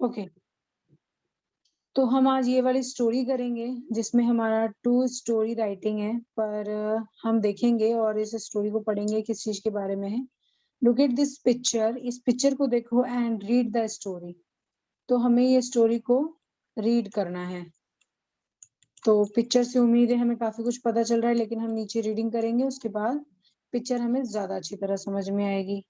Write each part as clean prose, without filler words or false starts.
Okay, तो हम आज ये वाली स्टोरी करेंगे जिसमें हमारा 2 स्टोरी राइटिंग है, पर हम देखेंगे और इस स्टोरी को पढ़ेंगे किस चीज के बारे में है। लुक एट दिस पिक्चर, इस पिक्चर को देखो एंड रीड द स्टोरी। तो हमें ये स्टोरी को रीड करना है। तो पिक्चर से उम्मीद है हमें काफी कुछ पता चल रहा है, लेकिन हम नीचे रीडिंग करेंगे, उसके बाद पिक्चर हमें ज्यादा अच्छी तरह समझ में आएगी।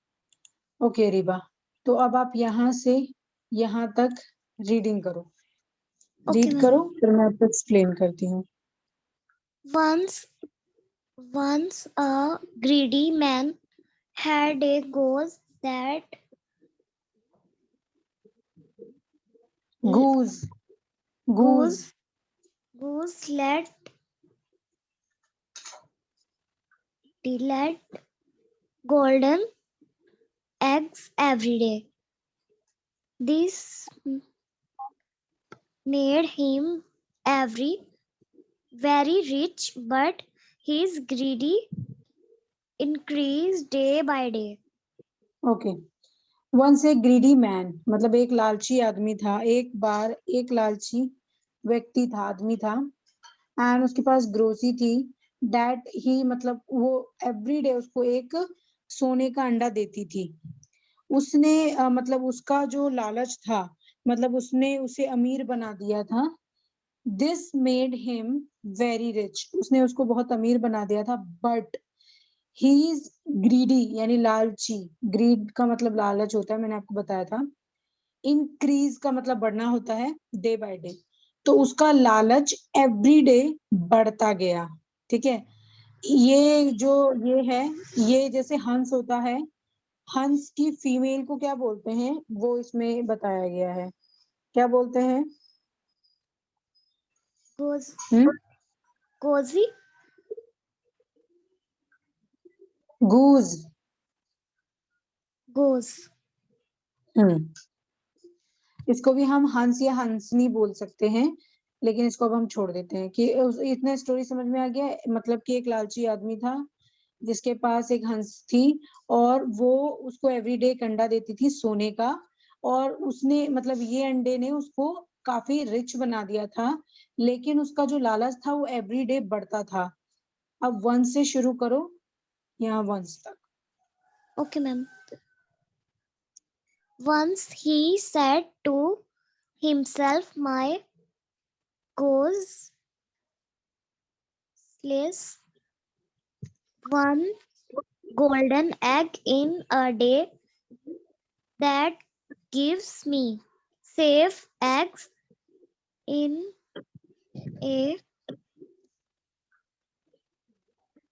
ओके रिबा, तो अब आप यहाँ से यहाँ तक रीडिंग करो। Okay, read ma'am. करो, फिर मैं आपको एक्सप्लेन करती हूँ। Once a greedy man had a goose that Goose, goose. goose goose laid golden eggs every day. This made him very rich, but his greedy increased day by day. Okay, once a greedy man मतलब एक लालची आदमी था। एक बार एक लालची व्यक्ति था, आदमी था, एंड उसके पास ग्रोसी थी। दैट ही मतलब वो एवरी डे उसको एक सोने का अंडा देती थी। उसने मतलब उसका जो लालच था, मतलब उसने उसे अमीर बना दिया था। This made him very rich, उसने उसको बहुत अमीर बना दिया था। बट ही इज ग्रीडी यानी लालची। ग्रीड का मतलब लालच होता है, मैंने आपको बताया था। इंक्रीज का मतलब बढ़ना होता है, डे बाय डे। तो उसका लालच एवरी डे बढ़ता गया। ठीक है, ये जो ये है, ये जैसे हंस होता है, हंस की फीमेल को क्या बोलते हैं वो इसमें बताया गया है। क्या बोलते हैं? Cozy गूज। goose. इसको भी हम हंस या हंसनी बोल सकते हैं, लेकिन इसको अब हम छोड़ देते हैं। कि इतना स्टोरी समझ में आ गया। मतलब कि एक लालची आदमी था जिसके पास एक हंस थी, और वो उसको एवरीडे एक अंडा देती थी सोने का। और उसने मतलब ये अंडे ने उसको काफी रिच बना दिया था, लेकिन उसका जो लालच था वो एवरीडे बढ़ता था। अब वंस से शुरू करो, यहाँ वंस तक। Okay, ma'am. Once he said to himself, my goose lays one golden egg in a day. That gives me safe eggs in a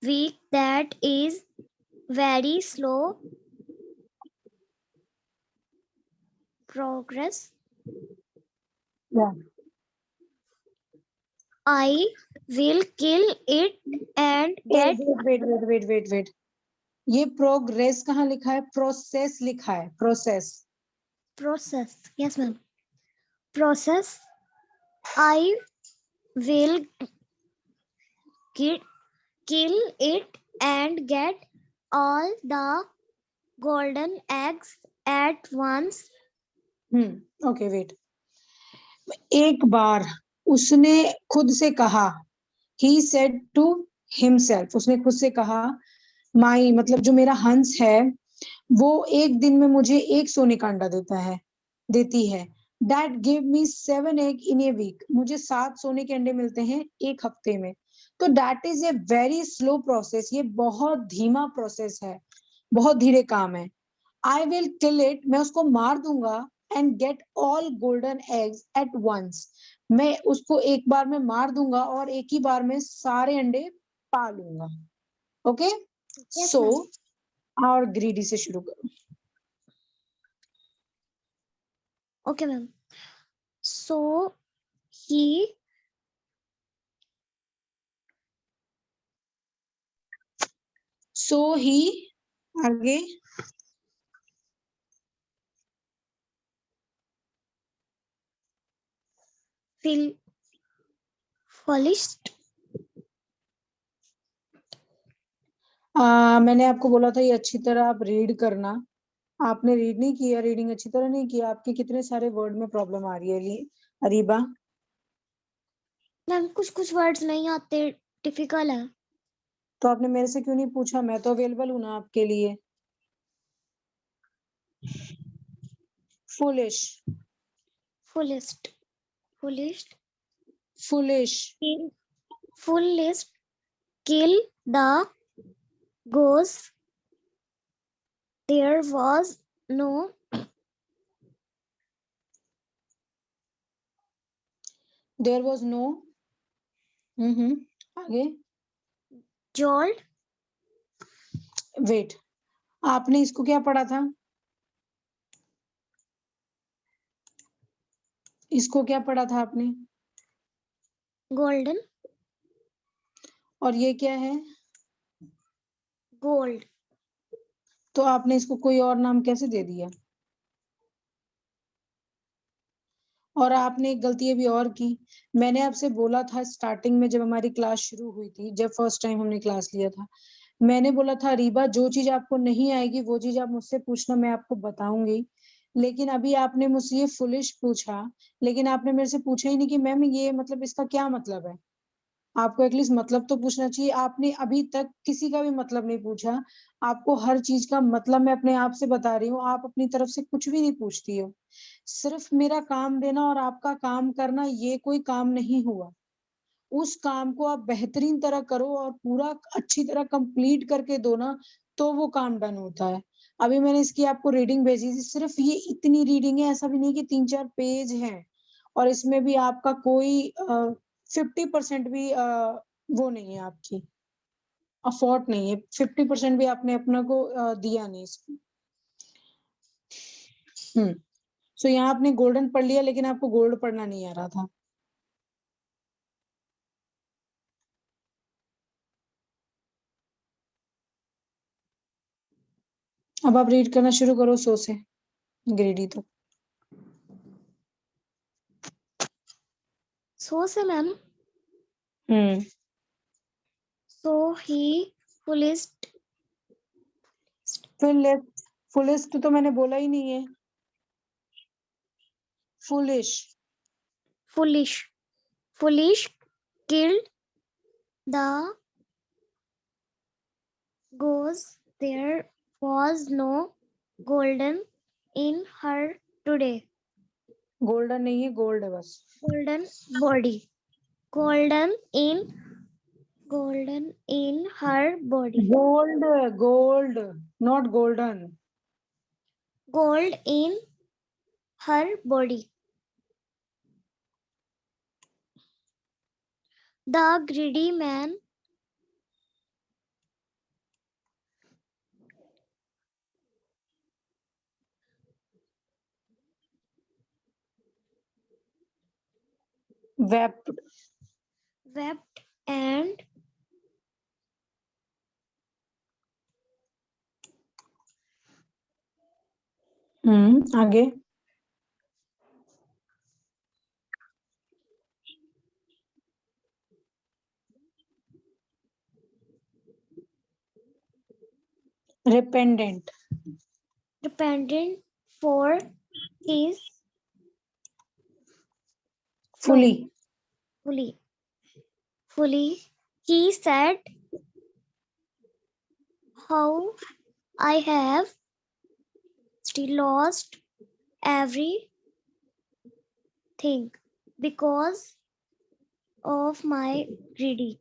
week. That is very slow progress. Yeah. I will kill it and get wait, ये progress कहाँ लिखा है? Process लिखा है, process. process. Yes, ma'am. Process. I will kill it and get all the golden eggs at once. Okay wait. एक बार उसने खुद से कहा, ही सेड टू हिमसेल्फ, उसने खुद से कहा, माई मतलब जो मेरा हंस है वो एक दिन में मुझे एक सोने का अंडा देती है। That give me 7 egg in a week, मुझे 7 सोने के अंडे मिलते हैं एक हफ्ते में। तो that is a very slow process, ये बहुत धीमा प्रोसेस है, बहुत धीरे काम है। आई विल किल इट, मैं उसको मार दूंगा, and get all golden eggs at once, मैं उसको एक बार में मार दूंगा और एक ही बार में सारे अंडे पा लूंगा। ओके, सो और ग्रीडी से शुरू करो। Okay, ma'am. So he आगे finished मैंने आपको बोला था ये अच्छी तरह आप रीड करना। आपने रीड नहीं किया, रीडिंग अच्छी तरह नहीं किया, आपके कितने सारे वर्ड में प्रॉब्लम आ रही है अरीबा? मैम कुछ वर्ड्स नहीं आते, डिफिकल्ट है। तो आपने मेरे से क्यों नहीं पूछा? मैं तो अवेलेबल हूं ना आपके लिए। Foolish, fullest, fullest, foolish, fullest, kill the goose. There was no there was no, आगे। jolt. वेट, आपने इसको क्या पढ़ा था? इसको क्या पढ़ा था आपने? Golden, और ये क्या है? gold. तो आपने इसको कोई और नाम कैसे दे दिया? और आपने एक गलती अभी और की। मैंने आपसे बोला था स्टार्टिंग में, जब हमारी क्लास शुरू हुई थी, जब फर्स्ट टाइम हमने क्लास लिया था, मैंने बोला था रीबा जो चीज आपको नहीं आएगी वो चीज आप मुझसे पूछना, मैं आपको बताऊंगी। लेकिन अभी आपने मुझसे ये फुलिश पूछा, लेकिन आपने मेरे से पूछा ही नहीं कि मैम ये मतलब इसका क्या मतलब है। आपको एटलीस्ट मतलब तो पूछना चाहिए। आपने अभी तक किसी का भी मतलब नहीं पूछा। आपको हर चीज का मतलब मैं अपने आप से बता रही हूँ, आप अपनी तरफ से कुछ भी नहीं पूछती हो। सिर्फ मेरा काम देना और आपका काम करना, ये कोई काम नहीं हुआ। उस काम को आप बेहतरीन तरह करो और पूरा अच्छी तरह कंप्लीट करके दो ना, तो वो काम डन होता है। अभी मैंने इसकी आपको रीडिंग भेजी थी, सिर्फ ये इतनी रीडिंग है, ऐसा भी नहीं कि 3-4 पेज हैं। और इसमें भी आपका कोई 50% भी वो नहीं है, आपकी अफोर्ट नहीं है। 50% भी आपने अपना को दिया नहीं इसको। सो यहाँ आपने गोल्डन पढ़ लिया, लेकिन आपको गोल्ड पढ़ना नहीं आ रहा था। अब आप रीड करना शुरू करो, सो से ग्रेडी तक। So say ma'am. Hmm So he fullest, फुलिस्ट तो मैंने बोला ही नहीं है। Foolish, foolish, foolish killed the goose. There was no golden in her today. Golden नहीं है, गोल्ड है बस। Golden body. Golden in her body. Gold, gold, not golden. Gold in her body. The greedy man vaped, wept and आगे। रिपेंडेंट, repented for his fully, fully. He said, how I have still lost everything because of my greedy.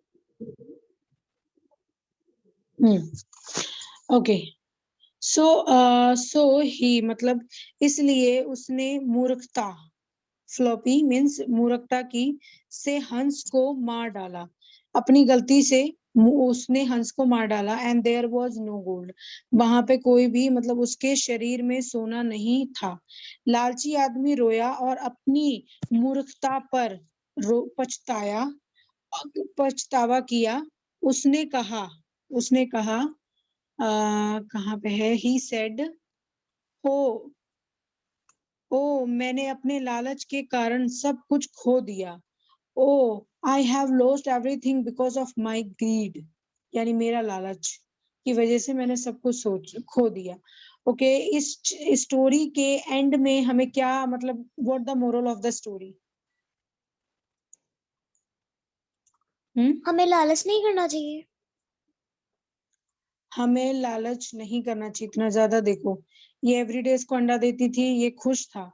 Okay. So ही मतलब इसलिए उसने मूर्खता, floppy means मूर्खता की, से हंस को मार डाला। अपनी गलती से उसने हंस को मार डाला। And there was no gold, वहां पे कोई भी मतलब उसके शरीर में सोना नहीं था। लालची आदमी रोया और अपनी मूर्खता पर पछतावा किया। उसने कहा कहाँ पे है, ही सेड, हो ओ मैंने अपने लालच के कारण सब कुछ खो दिया। Oh I have lost everything because of my greed, यानी मेरा लालच की वजह से मैंने सब कुछ खो दिया। ओके इस स्टोरी के एंड में हमें क्या मतलब what the moral of the story? हमें लालच नहीं करना चाहिए। हमें लालच नहीं करना चाहिए इतना ज्यादा। देखो ये एवरीडे इसको अंडा देती थी, ये खुश था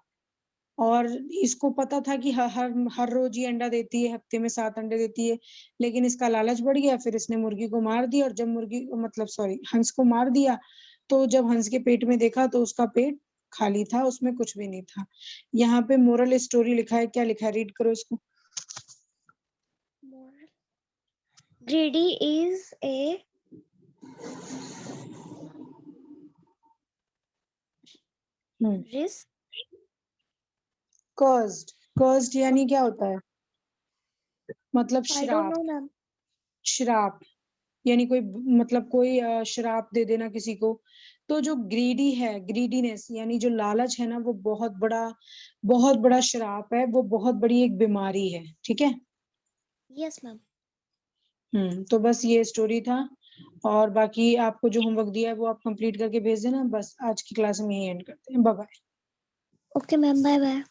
और इसको पता था कि हर रोज ये अंडा देती है, हफ्ते में 7 अंडे देती है, लेकिन इसका लालच बढ़ गया, फिर इसने मुर्गी को मार दिया। और जब मुर्गी मतलब सॉरी हंस को मार दिया, तो जब हंस के पेट में देखा तो उसका पेट खाली था, उसमें कुछ भी नहीं था। यहाँ पे मोरल स्टोरी लिखा है, क्या लिखा है रीड करो इसको। Greedy is a risk. Cursed यानी क्या होता है? मतलब I don't श्राप। know, ma'am. श्राप यानी कोई मतलब कोई श्राप दे देना किसी को। तो जो ग्रीडी है, ग्रीडीनेस यानी जो लालच है ना, वो बहुत बड़ा श्राप है, वो बहुत बड़ी एक बीमारी है। ठीक है। Yes, ma'am. तो बस ये स्टोरी था। और बाकी आपको जो होमवर्क दिया है वो आप कंप्लीट करके भेज देना। बस आज की क्लास में यही एंड करते हैं। Bye bye. Okay, ma'am. Bye bye.